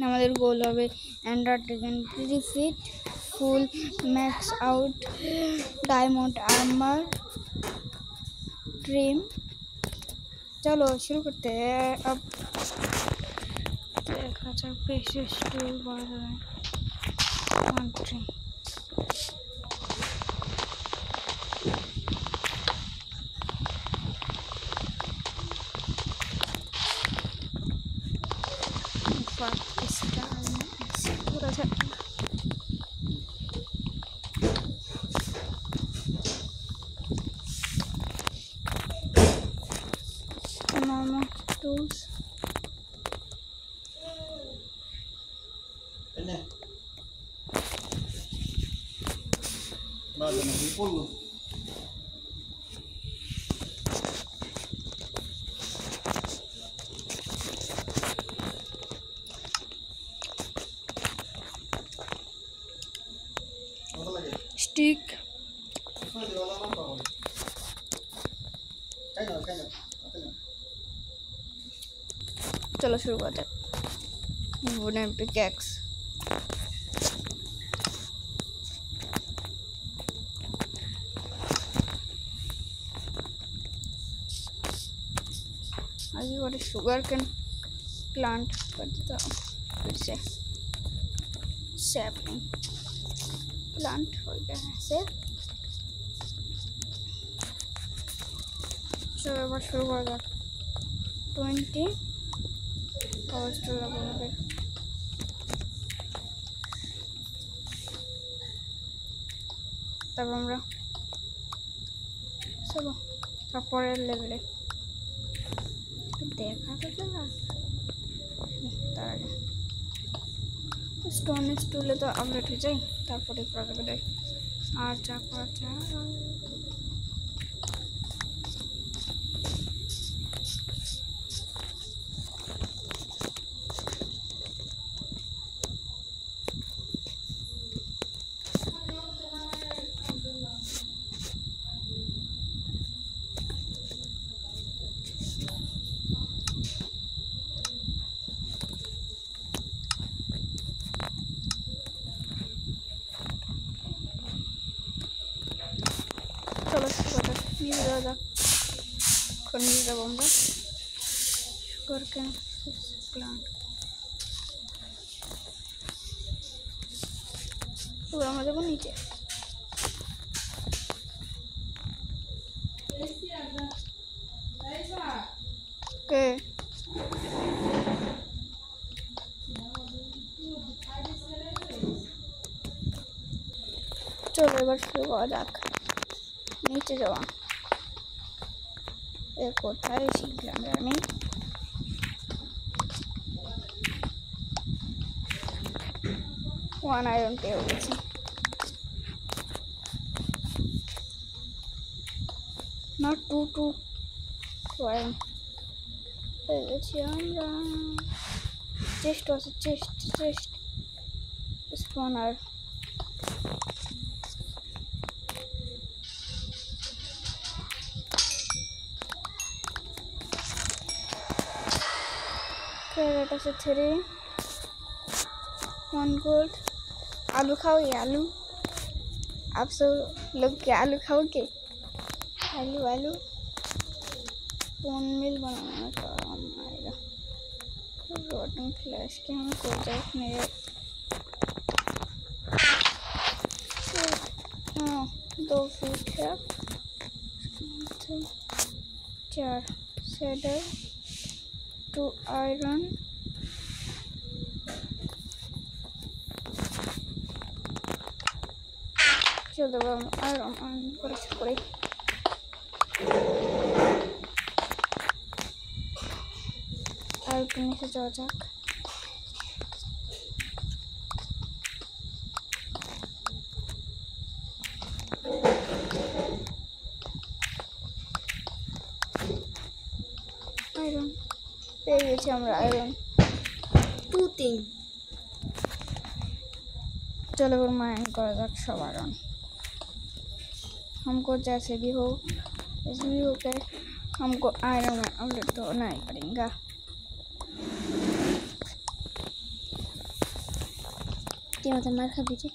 আমাদের গোল হবে এন্ডারটেকেন রিফিট full max out diamond armour ड्रीम। चलो शुरू करते हैं। अब देखा जाए पेशेंस टूल बार कंट्री पाकिस्तान ऐसे पूरा tools Ini. Baru nanti puluh. Stick चलो शुरू करते हैं। वुडन पिकैक्स आगे और शुगर कैन प्लांट कर देता हूँ फिर से सैपलिंग प्लांट हो गया है ऐसे। चलो अब शुरू कर दो 20 और चलो फिर तब আমরা চলো তারপরের লেভেলে দেখা যাবে না তার আগে স্টোন টুলে তো আপডেট হয়ে যায় তারপরে প্রজেক্ট দেয় আর যা করা যায়। চলো শুরু নিয়ে যাওয়া যাক। এখন নিয়ে যাবো আমরা শুগার ক্যান প্লান্ট। এবার আমরা যাবো নিচে। কে চলো এবার শুরু করা যাক। नीचे जावा एक कोठारी শিখলাম আমি ওয়ান আয়রন পেয়ে গেছি। নট টু আয়রন পেয়ে গেছি আমরা। চেস্ট আছে চেস্ট স্পনার कैरेट আছে 3 1 गोल्ड। आलू खाओगे आलू? आप सब लोग क्या आलू खाओगे? आलू बोन मिल बनाना काम आएगा। रोटन फ्लैश के हमको जैक मेरे 2 फीट है 4 सेडर 2 आयरन चलो आयरन করে আর নিচে যাওয়া যাক। आयरन পেয়ে গেছি আমরা आयरन 2 3। चलो फिर माइन करा जाक सब आयरन। हमको जैसे भी हो जैसे भी हो के हमको आयरन में अपडेट तो होना ही पड़ेगा। তুই আমাকে মার খাবি যে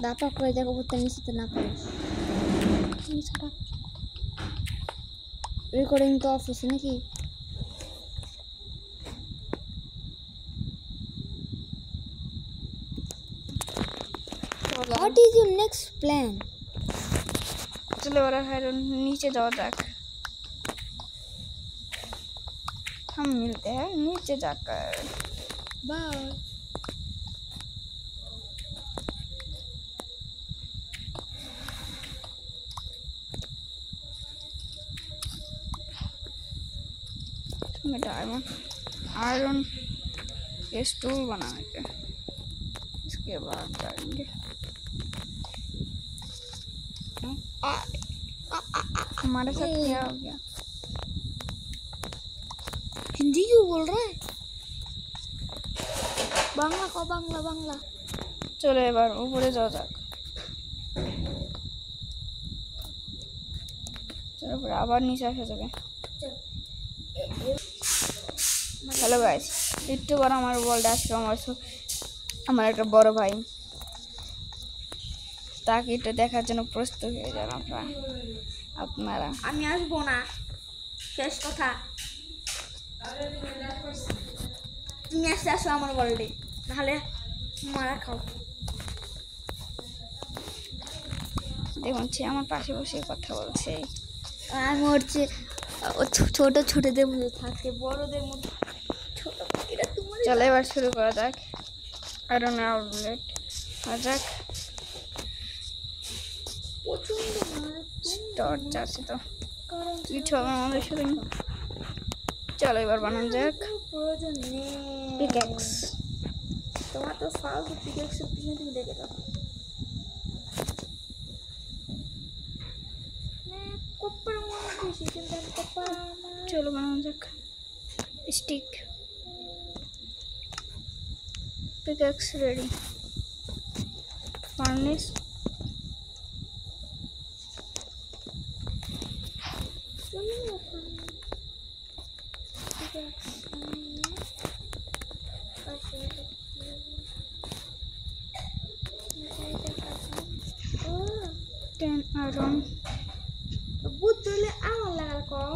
দাপা করে দেখো বুঝতে নিশ্চিত না পারিস রেকর্ডিং তো অফিসে নাকি What is your next plan? चलो और नीचे जाओ जाकर हम मिलते हैं नीचे जाकर Bye. में डायमंड आयरन के स्टूल बनाएंगे इसके बाद जाएंगे हमारे साथ क्या हो गया हिंदी क्यों बोल रहा है बांग्ला को बांग्ला बांग्ला चलो এবার উপরে যাওয়া যাক চলো পরে আবার নিচে আসা যাবে হ্যালো গাইস একটু পর আমার ওয়ার্ল্ড আসবে আমার একটা বড় ভাই তাকে একটু দেখার জন্য প্রস্তুত হয়ে যান আপনারা আমি আসবো না শেষ কথা তুমি আসো আমার ওয়ার্ল্ডে নাহলে মারা খাও দেখুন সে আমার পাশে বসে কথা বলছে আমি হচ্ছে ছোট ছোটদের মধ্যে থাকে বড়দের মধ্যে ছোট এটা তোমার চলো এবার শুরু করা যাক আয়রন আউটলেট যাক প্রচন্ড টর্চ আছে তো কারণ কিছু হবে আমাদের শুধু চলো এবার বানানো যাক প্রয়োজন নেই পিক্যাক্স তোমার তো ফালতু পিকেক্সের পিছনে তুমি দেখে দাও কপ্পার মনে বেশি কিন্তু কপ্পার চলো বানানো যাক stick pickaxe ready furnace ten iron বুদ্ধলে আমার লাগার কর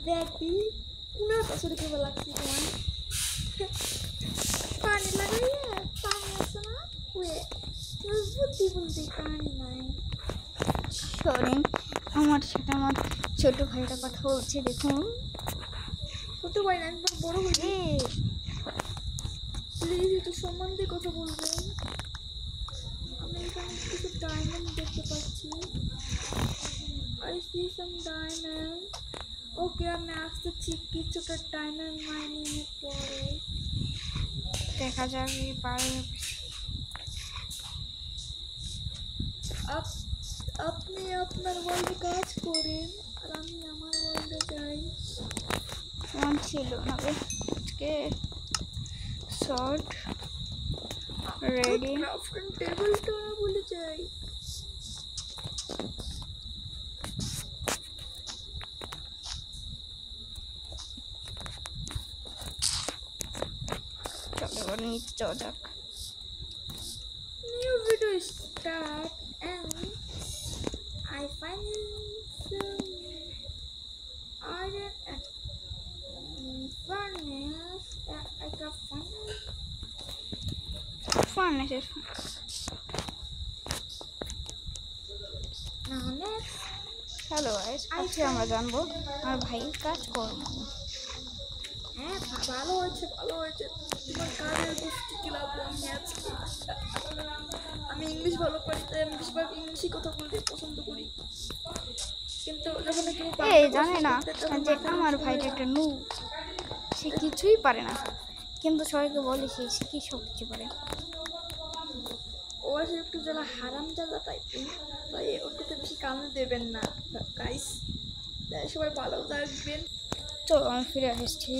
দেখবি উনার পাশে কেবল লাগছে তোমার পানি লাগাইয়ে পানি আছে না কুয়ে বুদ্ধি বলতে পানি নাই সরেন আমার সাথে আমার ছোট ভাইটা কথা বলছে দেখুন ছোট ভাই না একবার বড় ভাই প্লিজ একটু সম্মান দিয়ে কথা বলবেন আমি এখানে কিছু ডায়মন্ড দেখতে পাচ্ছি আই সি সাম ডায়মন্ড ওকে আমি আসতেছি কিছুটা ডায়মন্ড মাইনিং এর পরে দেখা যাবে পারে আপনি আপনার ওয়ার্ল্ডে কাজ করেন আর আমি আমার ওয়ার্ল্ডে যাই ফোন ছিল না আজকে শর্ট রেডি ক্রাফটিং টেবিলটা ভুলে যাই চলো এবার নিচে যাওয়া যাক new video start and I find some iron and furnace I got furnace ফার্নেসের now next hello guys আজকে আমরা জানবো আমার ভাই কাজ করব হ্যাঁ ভালো হয়েছে তোমার কাজের গোষ্ঠী ক্লাব আমি আজকে আমি ইংলিশ ভালো পারি তাই আমি বেশিরভাগ ইংলিশই কথা বলতে পছন্দ করি কিন্তু যখন কেউ এই জানে না যে আমার ভাইটা একটা নু সে কিছুই পারে না কিন্তু সবাইকে বলে সে কি সব কিছু পারে ও আসলে একটু যারা হারাম জ্বালা টাইপের তাই ওটাতে বেশি কামড় দেবেন না গাইস সবাই ভালো থাকবেন চলো আমি ফিরে আসছি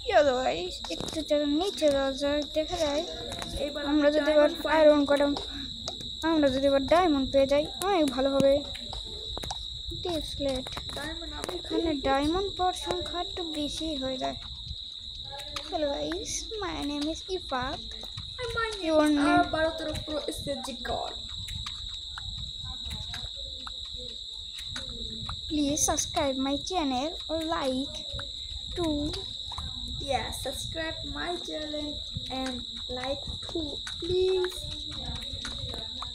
চলো গাইস একটু চলো নিচে যাওয়া যাক দেখা যায় এবার আমরা যদি এবার আয়রন করাম আমরা যদি এবার ডায়মন্ড পেয়ে যাই অনেক ভালো হবে ডিসপ্লেট ডায়মন্ড আমি এখানে ডায়মন্ড পাওয়ার সংখ্যা একটু বেশি হয়ে যায় Hello guys, my name is Ifat. And my Your name name? is Bharatara Pro Jigar. Please subscribe my channel or like to. Yeah, subscribe my channel and like too, please.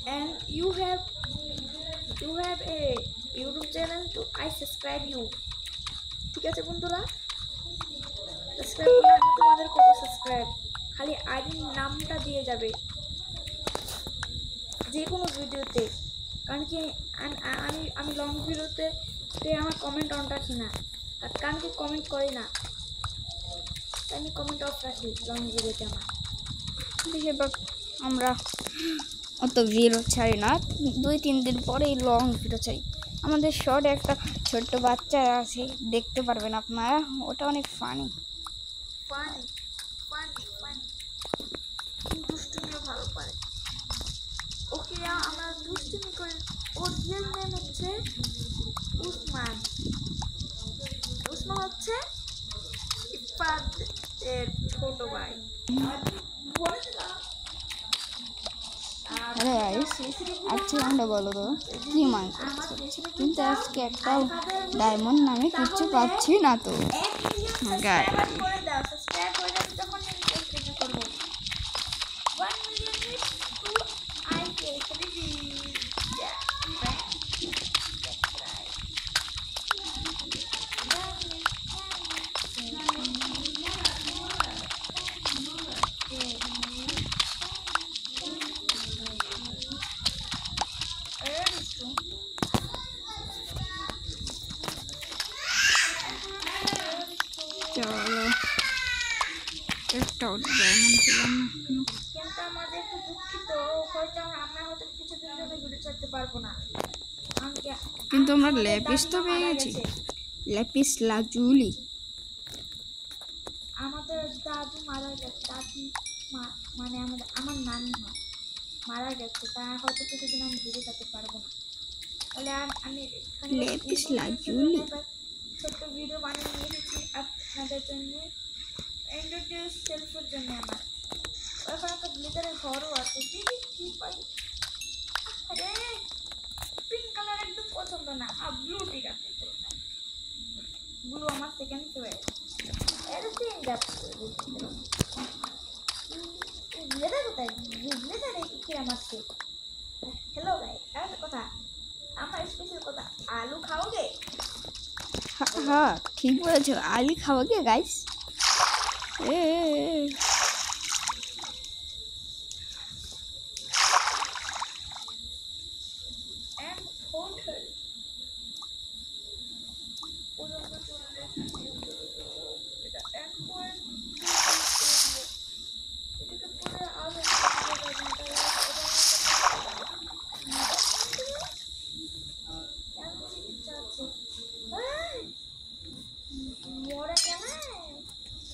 And you have a YouTube channel too. I subscribe you. ঠিক আছে বন্ধুরা, subscribe করলে আমি তোমাদের করবো subscribe. খালি আইডির নামটা দিয়ে যাবে যে কোনো ভিডিওতে, কারণ কি আমি লং ভিডিওতে আমার কমেন্ট অন রাখি না, কারণ কি কমেন্ট করি না, তাই আমি কমেন্ট অফ রাখি লং ভিডিওতে আমার। বেশিরভাগ আমরা অত ভিডিও ছাড়ি না, 2-3 দিন পরেই লং ভিডিও ছাড়ি। আমাদের শর্ট একটা ছোট্ট বাচ্চা আছে, দেখতে পারবেন আপনারা, ওটা অনেক ফানি। ফানি ফানি ফানি দুষ্টুমিও ভালো পারে। ওকে আমরা দুষ্টুমি করে। ওর রিয়েল নেম হচ্ছে উসমান। উসমান হচ্ছে ইফাতের ছোট ভাই। আরে গাইস, আজকে আমরা বলো তো কি মাংস কিন্তু আজকে একটাও ডায়মন্ড নামে কিচ্ছু পাচ্ছি না তো গাইস। করে দাও, সাবস্ক্রাইব করে দাও, তখন আমি কন্টিনিউ করব। 1 million hits to I get ready. চলো, একটাও ডায়মন্ড পেলাম না এখনো। কিন্তু আমাদের একটু দুঃখিত, হয়তো আমরা হয়তো কিছুদিন জন্য ভিডিও ছাড়তে পারবো না, কারণ কি কিন্তু আমরা ল্যাপিস তো পেয়ে গেছি, ল্যাপিস লাজুলি। আমাদের দাদু মারা গেছে, দাদি মানে আমার নানি হয় মারা গেছে, তা হয়তো কিছুদিন আমি ভিডিও ছাড়তে পারবো না। তাহলে আমি ল্যাপিস লাজুলি ছোট্ট ভিডিও বানিয়ে নিয়ে এসেছি আপনাদের জন্য, ইন্ট্রোডিউস সেলফের জন্য। আমার ওখানে একটা গ্লিটারের ঘরও আছে, দিদি কি পাই। আরে পিঙ্ক কালার একদম পছন্দ না, ব্লু ঠিক আছে, ব্লু আমার সেকেন্ড চয়েস। এরকম যাচ্ছে লেদা কোথায়, লেদা রেখে কি আমার সে। হ্যালো গাই, একটা কথা, আমার স্পেশাল কথা, আলু খাওগে? হ্যাঁ ঠিক বলেছো, আলু খাওয়াগে গাইস। And hotel পর্যন্ত চলে এটা এক পয়েন্ট এটাকে পরে আরো মরে কেন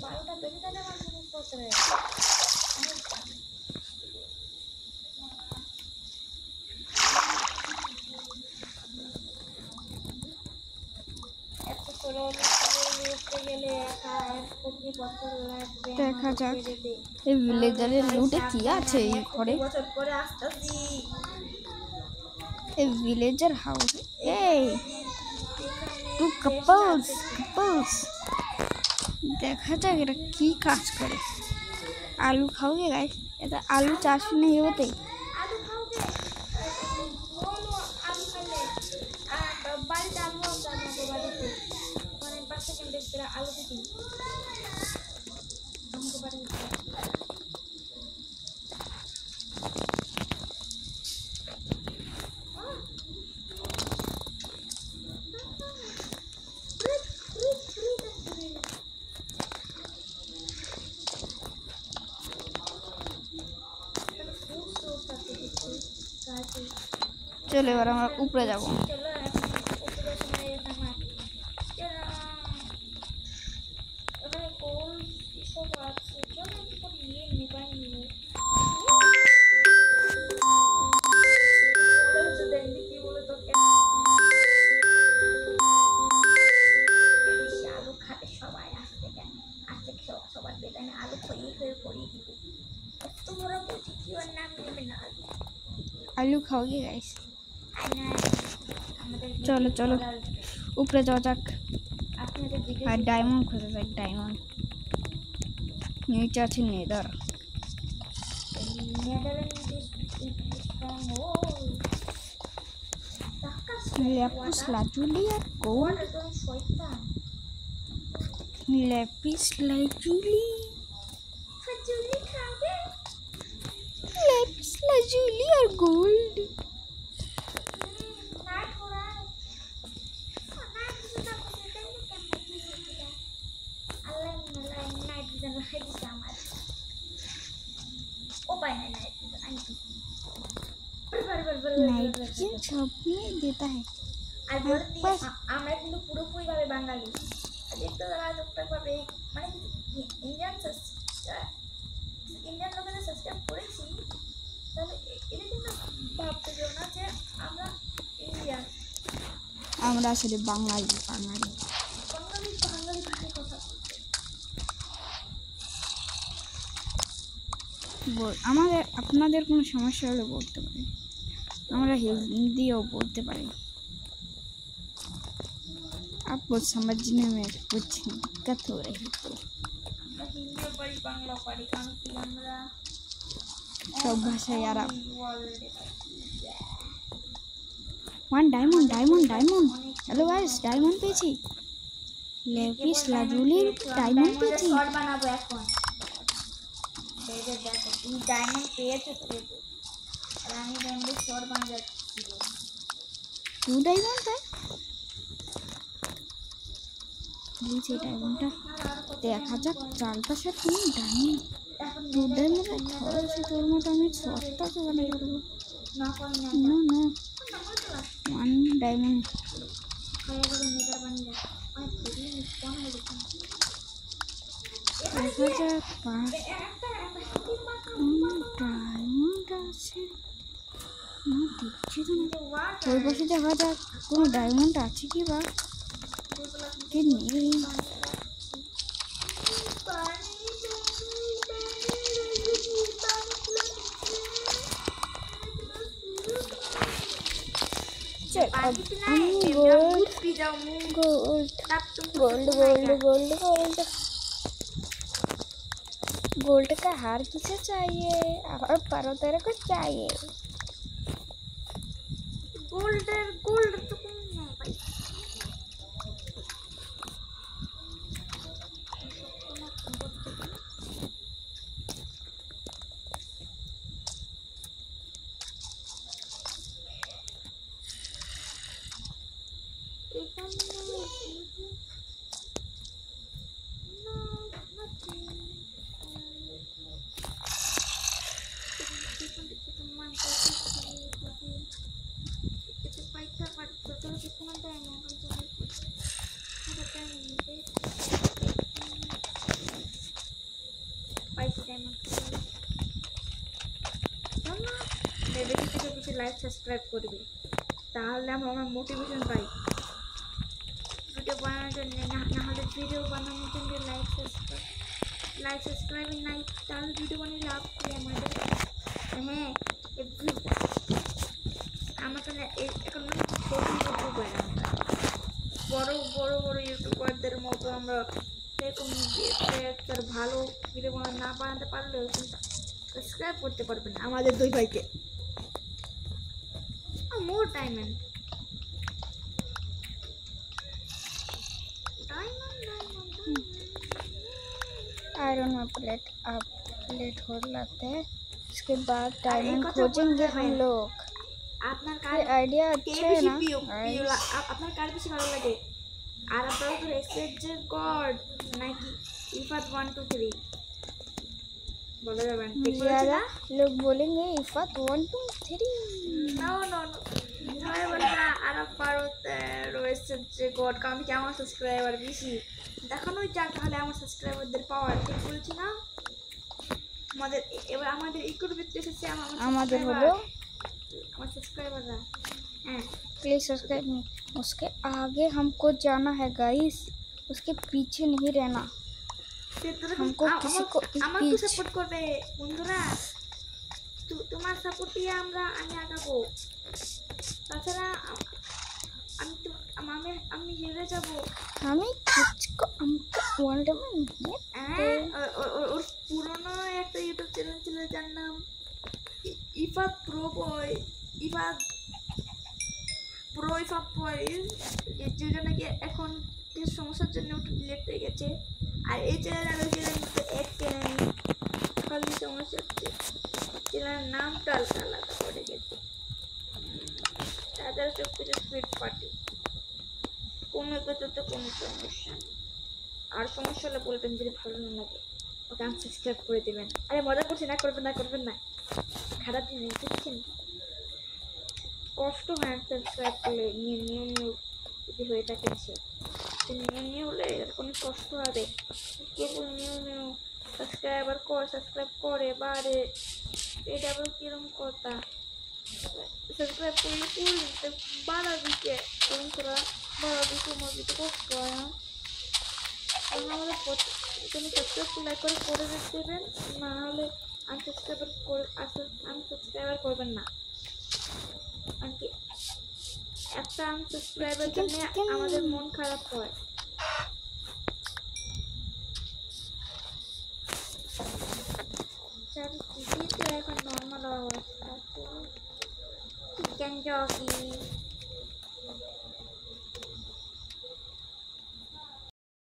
12টা বেজে গেলে আমার জিনিসপত্রে। দেখা যাক এই ভিলেজারের লুটে কি আছে এই ঘরে। বছর পরে আসতেছি এই ভিলেজার হাউস, এই টু কাপলস দেখা যাক এটা কি কাজ করে। আলু খাওগে গাইস, এটা আলু চাষ নেই হতে। আলু খাওগে বলো, আলু খাইলে আর বাড়িতে আলু আছে আমাদের বাড়িতে, মানে 5 সেকেন্ডের ভিতরে আলু দিই আমাদের বাড়িতে। চলো এবার আমরা উপরে যাবো। চলো এখন উপরে সময় আমার ওখানে কোল সব আছে, চলো একটু নিয়ে নিবাই নিয়ে দেখবি কি বলে তো আলু খাবে সবাই, আসতে সবার বেতনে आलू खाओगे गाइस? আমাদের চলো চলো উপরে যাওয়া যাক আপনাদের ভিডিও আর ডায়মন্ড খোঁজা যাক ডায়মন্ড নিচে আছে নেদার ল্যাপিস লাজুলি আর gold lapis lazuli lapis lazuli আর গোল্ড नाइट्रोजन सब में देता है আর বলতে আমরা কিন্তু পুরোপুরি ভাবে বাঙালি আর দেখতে যারা টুকটাক ভাবে মানে ইন্ডিয়ান লোকেরা সাবস্ক্রাইব করেছি তাহলে এটা কিন্তু ভাবতে যেও না যে আমরা ইন্ডিয়ান আমরা আসলে বাঙালি বাঙালি বাঙালি বাঙালি ভাষায় কথা বলতে আমাদের আপনাদের কোনো সমস্যা হলে বলতে পারেন আমরা हिंदीও বলতে পারি आपको समझने में कुछ दिक्कत हो रही तो আমরা হিন্দিও পারি বাংলা পারি কারণ কি আমরা सब भाषा यार आप ওয়ার্ল্ডে one diamond diamond diamond hello guys diamond পেয়েছি লেপিস লাজুলির ডায়মন্ড পেয়েছি শর্ট বানাবো এখন দেখো দেখো তুমি ডায়মন্ড পেয়েছো তো দেখো আর আমি ডায়মন্ডের শর্ট বানাচ্ছি टू डायमंड है नीचे डायमंडটা দেখা যাক চারপাশে কোনো ডায়মন্ড এখন टू डायमंड थोड़ा सा তোর মতো আমি শর্টটা তো বানাই করব না করি না নো নো वन डायमंड খাইয়ে করে নেতার বানিয়ে অনেক প্রবলেম কোন হলো দেখা যাক পাঁচ একটা ডায়মন্ড আছে না দেখছি তো না ওয়াট ওই পাশে দেখা যাক কোনো ডায়মন্ড আছে কি বা কি নেই चल अब हम gold gold gold gold gold gold gold का हार किसे चाहिए और परो तेरे को चाहिए गोल्ड तो कौन है भाई লাইক সাবস্ক্রাইব করবে তাহলে আমরা মোটিভেশন পাই ভিডিও বানানোর জন্য না হলে ভিডিও বানানোর জন্য লাইক সাবস্ক্রাইব নাই তাহলে ভিডিও বানিয়ে লাভ করি আমাদের হ্যাঁ আমার কাছে এখন ছোট ইউটিউবার বড় বড় বড় ইউটিউবারদের মতো আমরা সেরকম ভালো ভিডিও না বানাতে পারলেও কিন্তু সাবস্ক্রাইব করতে পারবেন আমাদের দুই ভাইকে more diamond आयरन में प्लेट आप प्लेट खोल लेते हैं उसके बाद डायमंड खोजेंगे हम लोग আপনার ये आइडिया अच्छा है ना আপনার কার বেশি ভালো লাগে আর আপনারা তো এসএসজে গড নাকি ইফাত 1 2 3 বলে যাবেন ज़्यादा लोग बोलेंगे इफात 1 2 3 नो नो नो সবাই বলে না আর রয়েছে যে গড কারণ কি আমার সাবস্ক্রাইবার বেশি দেখানোই যাক তাহলে আমার সাবস্ক্রাইবারদের পাওয়ার ঠিক বলছি না আমাদের এবার আমাদের ইকুর ভিতরে এসেছে আমাদের হলো আমার সাবস্ক্রাইবাররা হ্যাঁ प्लीज सब्सक्राइब नहीं उसके आगे हमको जाना है गाइस उसके पीछे नहीं रहना हमको किसी को আমাকে সাপোর্ট করবে বন্ধুরা তোমার সাপোর্ট দিয়ে আমি আগাবো। তাছাড়া আমি হেরে যাবো। আমি কিচকো আমকো ওয়ার্ল্ড में ওর পুরনো একটা ইউটিউব চ্যানেল ছিল যার নাম ইফাত প্রো বয়, ইফাত বয়, যেটা নাকি এখন কিছু সমস্যার জন্য ওটা ডিলেট হয়ে গেছে। আর এই চ্যানেল ওই চ্যানেল এক চ্যানেল খালি সমস্যা হচ্ছে, চ্যানেলের নামটা আলাদা করে গেছে। তাদের সব কিছু স্পিড পার্টি, কোনো কিছুতে কোনো সমস্যা নেই। আর সমস্যা হলে বলবেন যদি ভালো না লাগে ওকে আনসাবস্ক্রাইব করে দেবেন। আরে মজা করছি না, করবেন না, খারাপ জিনিস দেখছেন। কষ্ট হয় আনসাবস্ক্রাইব করলে, নিউ যদি হয়ে থাকে সে নিউ হলে কোনো কষ্ট হবে। কেবল নিউ সাবস্ক্রাইব করে বাড়ে, এটা আবার কিরম কথা। সাবস্ক্রাইব করলে বাড়াবি কে, কারণ তোরা বাড়াবি, তোমার দিতে কষ্ট হয় না। আমাদের তুমি সাবস্ক্রাইব লাইক করে দেবেন, না হলে আনসাবস্ক্রাইবার করবেন না। আর কি একটা আনসাবস্ক্রাইবার জন্য আমাদের মন খারাপ হয়। চারিদিকে তো এখন নর্মাল অবস্থা, চিকেন জগি